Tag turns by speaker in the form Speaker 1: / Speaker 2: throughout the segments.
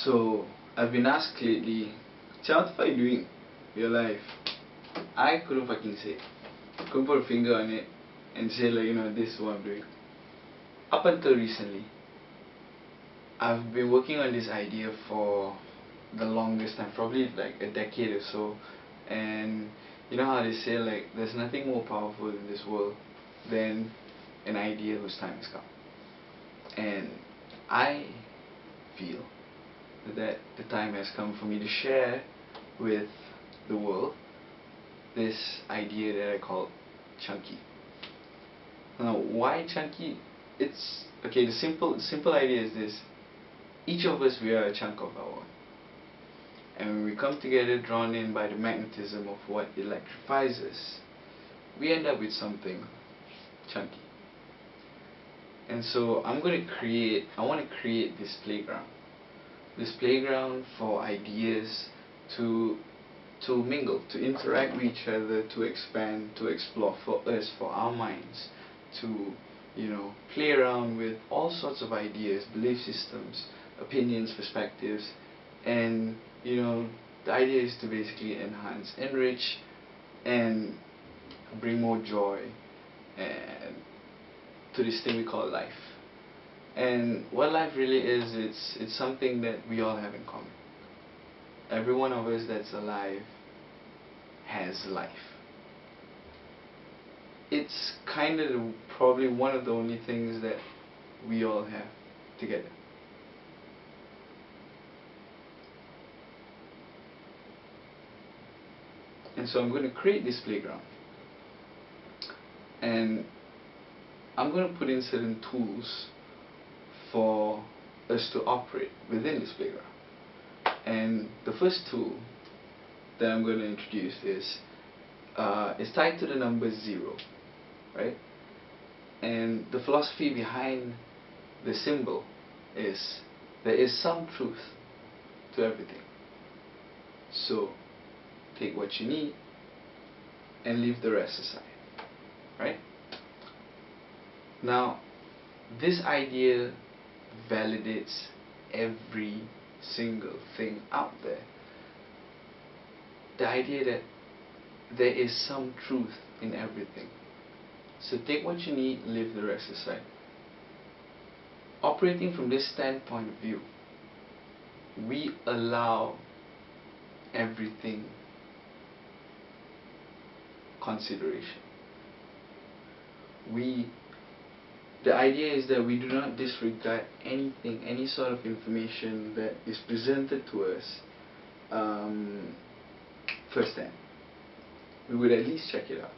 Speaker 1: So I've been asked lately, "Chat, what are you doing with your life?" I couldn't fucking say. Couldn't put a finger on it and say like, this is what I'm doing. Up until recently, I've been working on this idea for the longest time, probably like a decade or so. And you know how they say like there's nothing more powerful in this world than an idea whose time has come. And I feel that the time has come for me to share with the world this idea that I call chunky. Now, why chunky? It's okay. The simple idea is this: each of us, we are a chunk of our own, and when we come together, drawn in by the magnetism of what electrifies us, we end up with something chunky. And so I want to create this playground for ideas to mingle, to interact with each other, to expand, to explore for us, for our minds, to play around with all sorts of ideas, belief systems, opinions, perspectives. And the idea is to basically enhance, enrich, and bring more joy and to this thing we call life. And what life really is, it's something that we all have in common. Every one of us that's alive has life. It's kind of probably one of the only things that we all have together. And so I'm going to create this playground, and I'm going to put in certain tools for us to operate within this playground. And the first tool that I'm going to introduce is tied to the number 0, right? And the philosophy behind the symbol is there is some truth to everything. So take what you need and leave the rest aside, right? Now, this idea validates every single thing out there. The idea that there is some truth in everything. So take what you need, leave the rest aside. Operating from this standpoint of view, we allow everything consideration. The idea is that we do not disregard anything, any sort of information that is presented to us firsthand. We would at least check it out.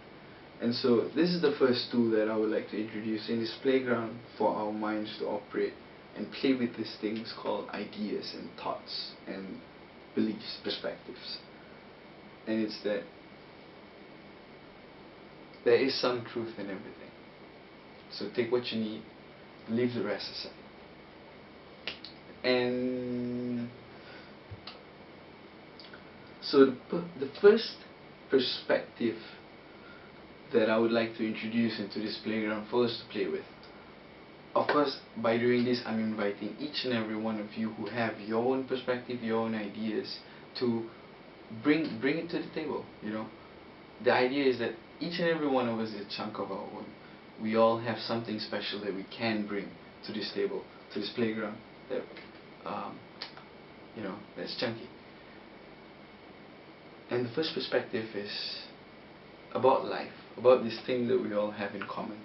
Speaker 1: And so this is the first tool that I would like to introduce in this playground for our minds to operate and play with these things called ideas and thoughts and beliefs, perspectives. And it's that there is some truth in everything. So take what you need, leave the rest aside. And so the first perspective that I would like to introduce into this playground for us to play with. Of course, by doing this, I'm inviting each and every one of you who have your own perspective, your own ideas, to bring it to the table. The idea is that each and every one of us is a chunk of our own. We all have something special that we can bring to this table, to this playground, that that's chunky. And the first perspective is about life, about this thing that we all have in common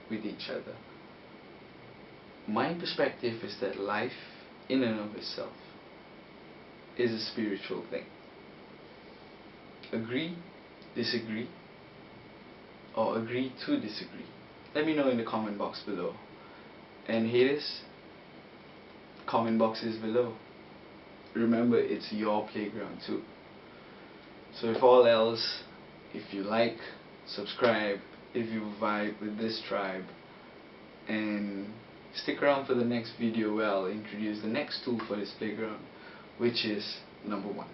Speaker 1: with each other. My perspective is that life, in and of itself, is a spiritual thing. Agree, disagree, or agree to disagree. Let me know in the comment box below. And haters, comment box is below. Remember, it's your playground too. So if all else, if you like, subscribe, if you vibe with this tribe, and stick around for the next video where I'll introduce the next tool for this playground, which is number 1.